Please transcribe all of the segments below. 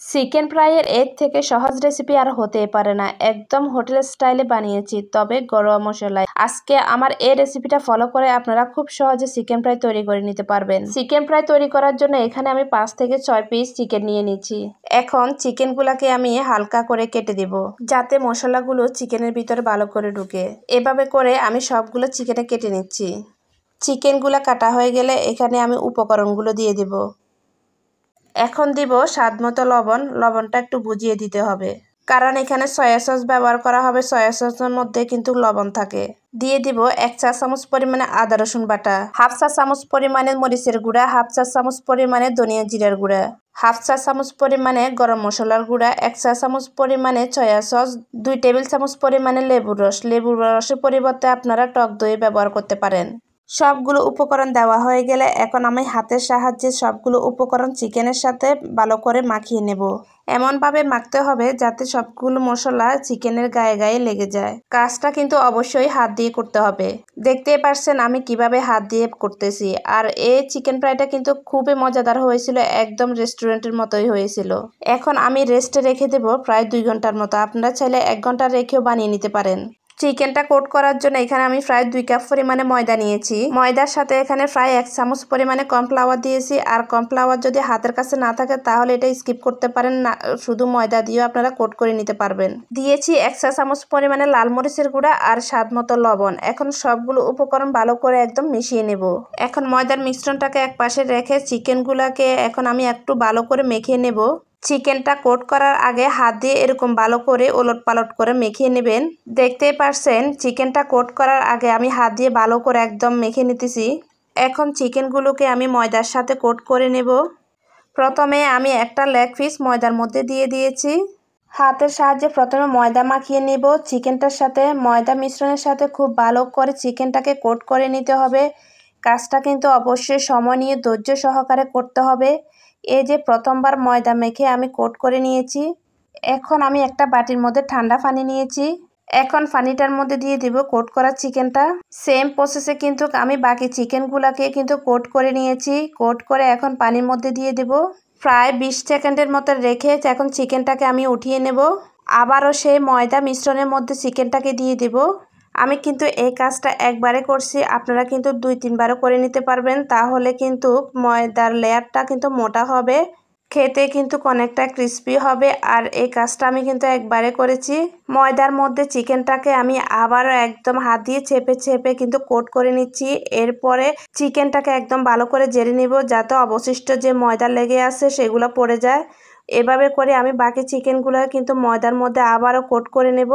Chicken ফ্রাইয়ের এর থেকে সহজ রেসিপি আর হতেই পারে না। একদম হোটেল স্টাইলে বানিয়েছি, তবে ঘরোয়া মশলায়। আজকে আমার এই রেসিপিটা ফলো করে আপনারা খুব সহজে চিকেন ফ্রাই তৈরি করে নিতে পারবেন। চিকেন ফ্রাই তৈরি করার জন্য এখানে আমি 5 থেকে 6 পিস চিকেন নিয়ে নিচ্ছি। এখন চিকেনগুলোকে আমি হালকা করে কেটে দেব, যাতে মশলাগুলো চিকেনের ভিতরে ভালো করে ঢুকে। এভাবে করে আমি সবগুলো চিকেনে কেটে নিচ্ছি। চিকেনগুলো কাটা হয়ে গেলে এখানে আমি উপকরণগুলো দিয়ে দেব। এখন দিব স্বাদমতো লবণ। লবণটা একটু বুঝিয়ে দিতে হবে, কারণ এখানে সয়া সস ব্যবহার করা হবে। সয়া সসের মধ্যে কিন্তু লবণ থাকে। দিয়ে দিব 1 চা চামচ পরিমাণে আদা রসুন বাটা, 1/2 চা চামচ পরিমাণে মরিচের গুঁড়া, 1/2 চা চামচ পরিমাণে ধনিয়া জিরার গুঁড়া, 1/2 চা চামচ পরিমাণে গরম মশলার গুঁড়া, 1 চা চামচ পরিমাণে সয়া সস, 2 টেবিল চামচ পরিমাণে লেবুর রস। লেবুর রসের পরিবর্তে আপনারা টক দই ব্যবহার করতে পারেন। সবগুলো উপকরণ দেওয়া হয়ে গেলে এখন আমি হাতের সাহায্যে সবগুলো উপকরণ চিকেনের সাথে ভালো করে মাখিয়ে নেব। এমনভাবে মাখতে হবে যাতে সবগুলো মশলা চিকেনের গায়ে গায়ে লেগে যায়। কাজটা কিন্তু অবশ্যই হাত দিয়ে করতে হবে। দেখতেই পারছেন আমি কিভাবে হাত দিয়ে করতেছি। আর এই চিকেন ফ্রাইটা কিন্তু খুবই মজাদার হয়েছিল, একদম রেস্টুরেন্টের মতোই হয়েছিল। এখন আমি রেস্টে রেখে দেব প্রায় 2 ঘন্টার মতো। আপনারা চাইলে 1 ঘন্টা রেখেও বানিয়ে নিতে পারেন। চিকেনটা কোট করার জন্য এখানে আমি প্রায় 2 কাপ পরিমাণে ময়দা নিয়েছি। ময়দার সাথে এখানে প্রায় 1 চামচ পরিমাণে কর্নফ্লাওয়ার দিয়েছি। আর কর্নফ্লাওয়ার যদি হাতের কাছে না থাকে তাহলে এটা স্কিপ করতে পারেন না, শুধু ময়দা দিয়েও আপনারা কোট করে নিতে পারবেন। দিয়েছি 1 চা চামচ পরিমাণে লাল মরিচের গুঁড়া আর স্বাদ মতো লবণ। এখন সবগুলো উপকরণ ভালো করে একদম মিশিয়ে নেব। এখন ময়দার মিশ্রণটাকে এক পাশে রেখে চিকেনগুলোকে এখন আমি একটু ভালো করে মেখে নেব। চিকেনটা কোট করার আগে হাত দিয়ে এরকম ভালো করে ওলট পালট করে মেখে নেবেন। দেখতেই পারছেন চিকেনটা কোট করার আগে আমি হাত দিয়ে ভালো করে একদম মেখে নিতেছি। এখন চিকেনগুলোকে আমি ময়দার সাথে কোট করে নেব। প্রথমে আমি একটা লেগ পিস ময়দার মধ্যে দিয়ে দিয়েছি। হাতের সাহায্যে প্রথমে ময়দা মাখিয়ে নেব। চিকেনটার সাথে ময়দা মিশ্রণের সাথে খুব ভালো করে চিকেনটাকে কোট করে নিতে হবে। কাজটা কিন্তু অবশ্যই সময় নিয়ে ধৈর্য সহকারে করতে হবে। এই যে প্রথমবার ময়দা মেখে আমি কোট করে নিয়েছি। এখন আমি একটা বাটির মধ্যে ঠান্ডা পানি নিয়েছি। এখন পানিটার মধ্যে দিয়ে দিব কোট করা চিকেনটা। সেম প্রসেসে কিন্তু আমি বাকি চিকেনগুলোকে কিন্তু কোট করে নিয়েছি। কোট করে এখন পানির মধ্যে দিয়ে দেব। প্রায় 20 সেকেন্ডের মতো রেখে এখন চিকেনটাকে আমি উঠিয়ে নেব। আবারও সেই ময়দা মিশ্রণের মধ্যে চিকেনটাকে দিয়ে দেব। আমি কিন্তু এই কাজটা একবারে করছি, আপনারা কিন্তু 2-3 বারও করে নিতে পারবেন। তাহলে কিন্তু ময়দার লেয়ারটা কিন্তু মোটা হবে, খেতে কিন্তু অনেকটা ক্রিস্পি হবে। আর এই কাজটা আমি কিন্তু একবারে করেছি। ময়দার মধ্যে চিকেনটাকে আমি আবারও একদম হাত দিয়ে চেপে চেপে কিন্তু কোট করে নিচ্ছি। এরপরে চিকেনটাকে একদম ভালো করে জেরে নিব, যাতে অবশিষ্ট যে ময়দা লেগে আছে সেগুলো পড়ে যায়। এভাবে করে আমি বাকি চিকেনগুলো কিন্তু ময়দার মধ্যে আবারও কোট করে নেব।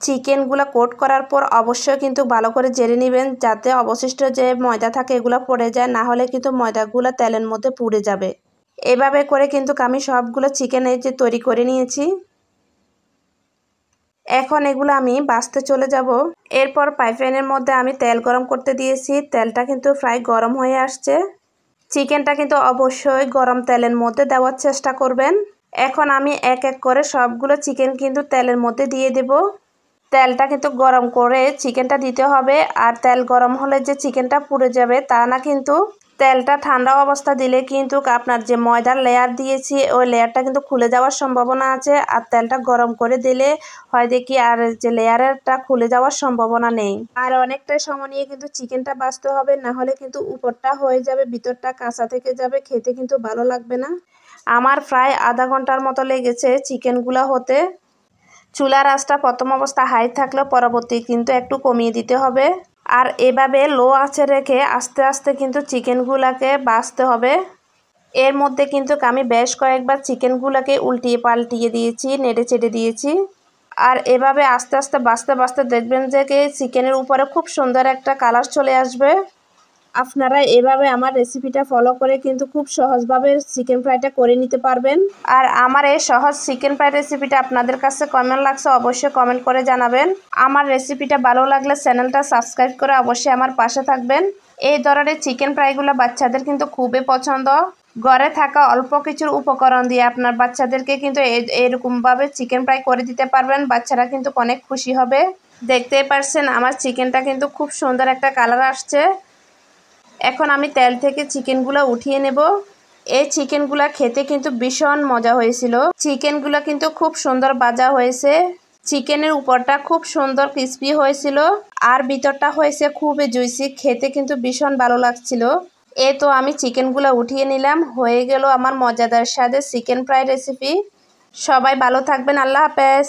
চিকেনগুলো কোট করার পর অবশ্যই কিন্তু ভালো করে জেরে নেবেন, যাতে অবশিষ্ট যে ময়দা থাকে এগুলো পড়ে যায়, না হলে কিন্তু ময়দাগুলো তেলের মধ্যে পুড়ে যাবে। এভাবে করে কিন্তু আমি সবগুলো চিকেন এই যে তৈরি করে নিয়েছি। এখন এগুলো আমি ভাজতে চলে যাব। এরপর প্যানের মধ্যে আমি তেল গরম করতে দিয়েছি। তেলটা কিন্তু প্রায় গরম হয়ে আসছে। চিকেনটা কিন্তু অবশ্যই গরম তেলের মধ্যে দেওয়ার চেষ্টা করবেন। এখন আমি এক এক করে সবগুলো চিকেন কিন্তু তেলের মধ্যে দিয়ে দেব। তেলটা কিন্তু গরম করে চিকেনটা দিতে হবে। আর তেল গরম হলে যে চিকেনটা পুড়ে যাবে তা না, কিন্তু তেলটা ঠান্ডা অবস্থা দিলে কিন্তু আপনার যে ময়দার লেয়ার দিয়েছি ওই লেয়ারটা কিন্তু খুলে যাওয়ার সম্ভাবনা আছে। আর তেলটা গরম করে দিলে হয় দেখি আর যে লেয়ারটা খুলে যাওয়ার সম্ভাবনা নেই। আর অনেকটাই সময় নিয়ে কিন্তু চিকেনটা ভাজতে হবে, না হলে কিন্তু উপরটা হয়ে যাবে, ভিতরটা কাঁচা থেকে যাবে, খেতে কিন্তু ভালো লাগবে না। আমার প্রায় আধা ঘন্টার মতো লেগেছে চিকেনগুলো হতে। চুলার আঁচটা প্রথম অবস্থা হাই থাকলে পরবর্তী কিন্তু একটু কমিয়ে দিতে হবে। আর এভাবে লো আঁচে রেখে আস্তে আস্তে কিন্তু চিকেনগুলোকে ভাজতে হবে। এর মধ্যে কিন্তু আমি বেশ কয়েকবার চিকেনগুলোকে উল্টিয়ে পাল্টিয়ে দিয়েছি, নেড়ে চেড়ে দিয়েছি। আর এভাবে আস্তে আস্তে ভাজতে ভাজতে দেখবেন যে চিকেনের উপরে খুব সুন্দর একটা কালার চলে আসবে। আপনারা এভাবে আমার রেসিপিটা ফলো করে কিন্তু খুব সহজভাবে চিকেন ফ্রাইটা করে নিতে পারবেন। আর আমার এই সহজ চিকেন ফ্রাই রেসিপিটা আপনাদের কাছে কেমন লাগছে অবশ্যই কমেন্ট করে জানাবেন। আমার রেসিপিটা ভালো লাগলে চ্যানেলটা সাবস্ক্রাইব করে অবশ্যই আমার পাশে থাকবেন। এই ধরনের চিকেন ফ্রাইগুলো বাচ্চাদের কিন্তু খুবই পছন্দ। ঘরে থাকা অল্প কিছুর উপকরণ দিয়ে আপনার বাচ্চাদেরকে কিন্তু এরকমভাবে চিকেন ফ্রাই করে দিতে পারবেন। বাচ্চারা কিন্তু অনেক খুশি হবে। দেখতেই পারছেন আমার চিকেনটা কিন্তু খুব সুন্দর একটা কালার আসছে। এখন আমি তেল থেকে চিকেনগুলো উঠিয়ে নেব। এই চিকেনগুলা খেতে কিন্তু ভীষণ মজা হয়েছিল। চিকেনগুলো কিন্তু খুব সুন্দর ভাজা হয়েছে। চিকেনের উপরটা খুব সুন্দর ক্রিস্পি হয়েছিল আর ভিতরটা হয়েছে খুবই জুইসি, খেতে কিন্তু ভীষণ ভালো লাগছিল। তো আমি চিকেনগুলো উঠিয়ে নিলাম। হয়ে গেল আমার মজাদার স্বাদের চিকেন ফ্রাই রেসিপি। সবাই ভালো থাকবেন। আল্লাহ হাফেজ।